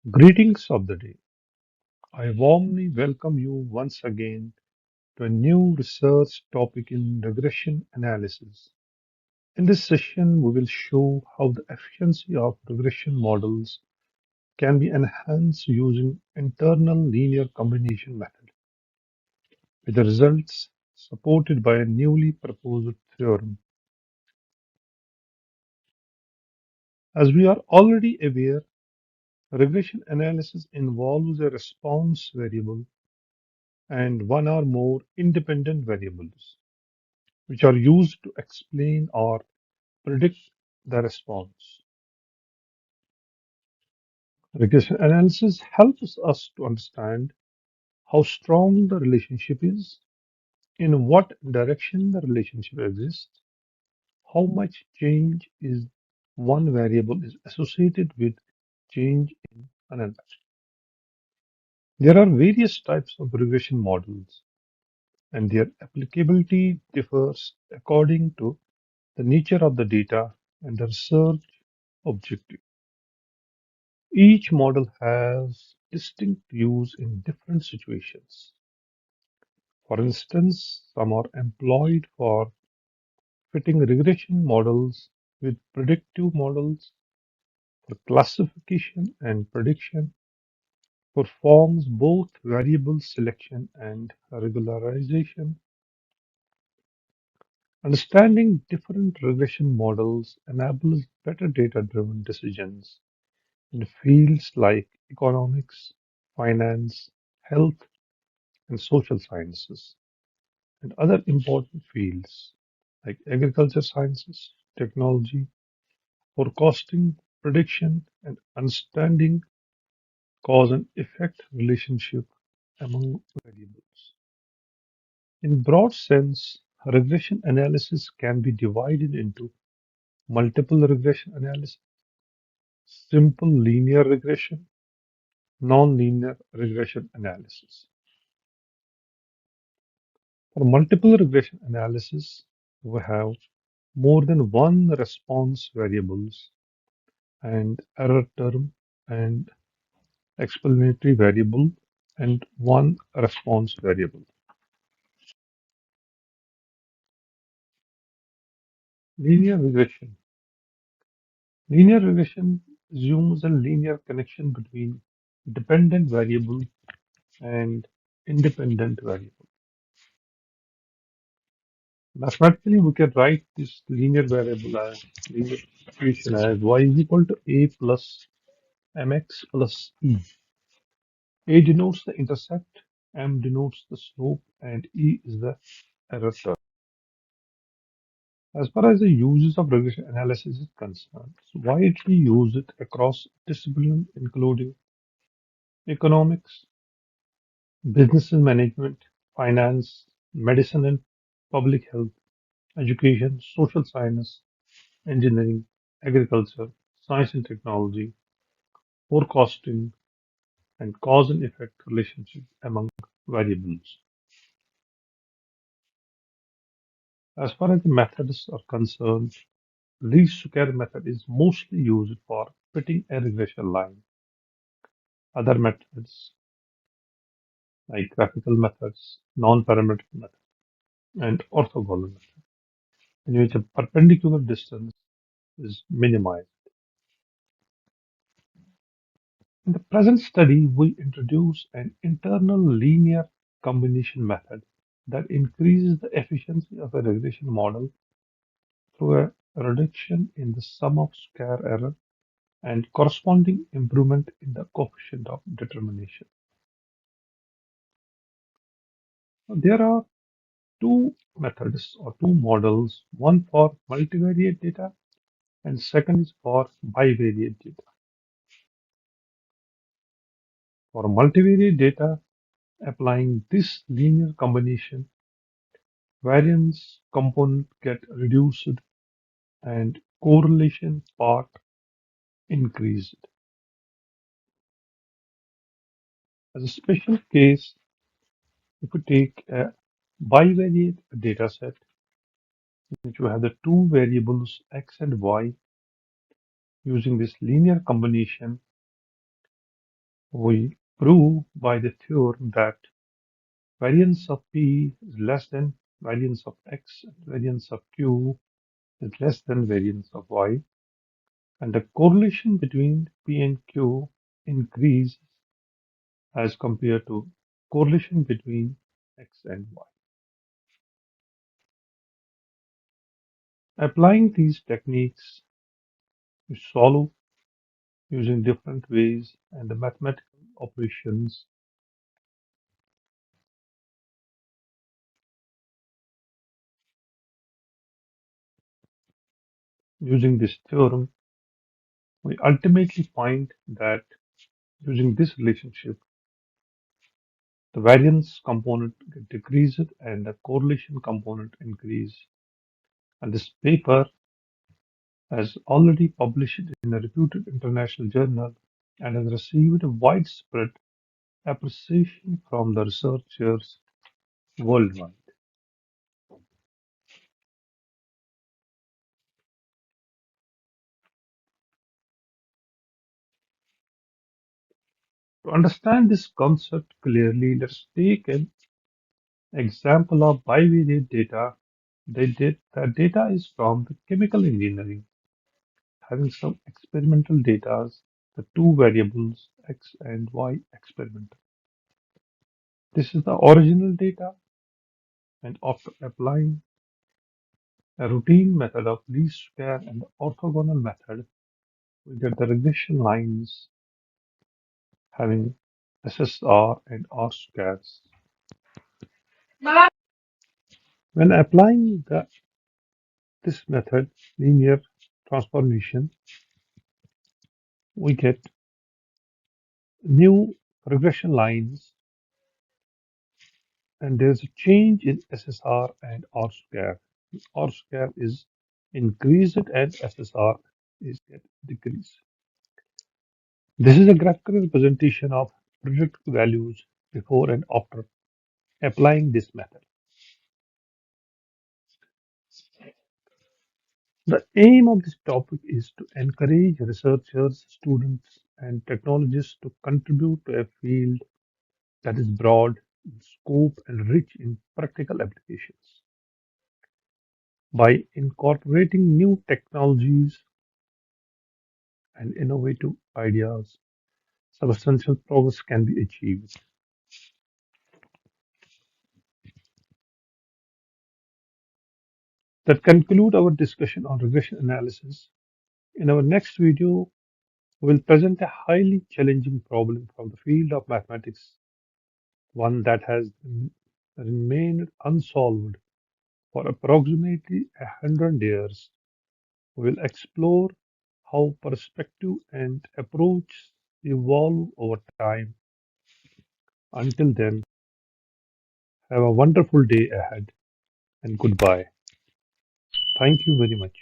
Greetings of the day. I warmly welcome you once again to a new research topic in regression analysis. In this session, we will show how the efficiency of regression models can be enhanced using internal linear combination method, with the results supported by a newly proposed theorem. As we are already aware, regression analysis involves a response variable and one or more independent variables, which are used to explain or predict the response. Regression analysis helps us to understand how strong the relationship is, in what direction the relationship exists, how much change is one variable is associated with change in another. There are various types of regression models, and their applicability differs according to the nature of the data and the research objective. Each model has distinct use in different situations. For instance, some are employed for fitting regression models with predictive models, for classification and prediction, performs both variable selection and regularization. Understanding different regression models enables better data-driven decisions in fields like economics, finance, health, and social sciences, and other important fields like agriculture sciences, technology, forecasting, prediction, and understanding cause and effect relationship among variables. In broad sense, regression analysis can be divided into multiple regression analysis, simple linear regression, nonlinear regression analysis. For multiple regression analysis, we have more than one response variables and error term and explanatory variable and one response variable. Linear regression. Linear regression assumes a linear connection between dependent variable and independent variable. Mathematically, we can write this linear variable as linear equation as y is equal to a plus mx plus e. A denotes the intercept, m denotes the slope, and e is the error term. As far as the uses of regression analysis is concerned, it's widely used across disciplines including economics, business and management, finance, medicine and public health, education, social science, engineering, agriculture, science and technology, forecasting, and cause and effect relationship among variables. As far as the methods are concerned, least square method is mostly used for fitting a regression line. Other methods like graphical methods, non-parametric methods, and orthogonal method, in which a perpendicular distance is minimized. In the present study, we introduce an internal linear combination method that increases the efficiency of a regression model through a reduction in the sum of square error and corresponding improvement in the coefficient of determination. There are two methods or two models, one for multivariate data and second is for bivariate data. For multivariate data, applying this linear combination, variance component get reduced and correlation part increased. As a special case, if we take a bivariate data set, in which we have the two variables x and y using this linear combination, We prove by the theorem that variance of P is less than variance of X and variance of Q is less than variance of Y, and the correlation between P and Q increases as compared to correlation between X and Y. Applying these techniques, we solve using different ways and the mathematical operations. Using this theorem, we ultimately find that using this relationship, the variance component decreases and the correlation component increases. And this paper has already published in a reputed international journal and has received a widespread appreciation from the researchers worldwide. To understand this concept clearly, let's take an example of bivariate data. The data is from the chemical engineering, having some experimental data, the two variables x and y experimental. This is the original data, and after applying a routine method of least square and the orthogonal method, we get the regression lines having SSR and R squares. When applying this method, linear transformation, we get new regression lines, and there's a change in SSR and R square. R square is increased and SSR is decreased. This is a graphical representation of predicted values before and after applying this method. The aim of this topic is to encourage researchers, students, and technologists to contribute to a field that is broad in scope and rich in practical applications. By incorporating new technologies and innovative ideas, substantial progress can be achieved. That concludes our discussion on regression analysis. In our next video, we will present a highly challenging problem from the field of mathematics, one that has remained unsolved for approximately 100 years. We will explore how perspective and approach evolve over time. Until then, have a wonderful day ahead and goodbye. Thank you very much.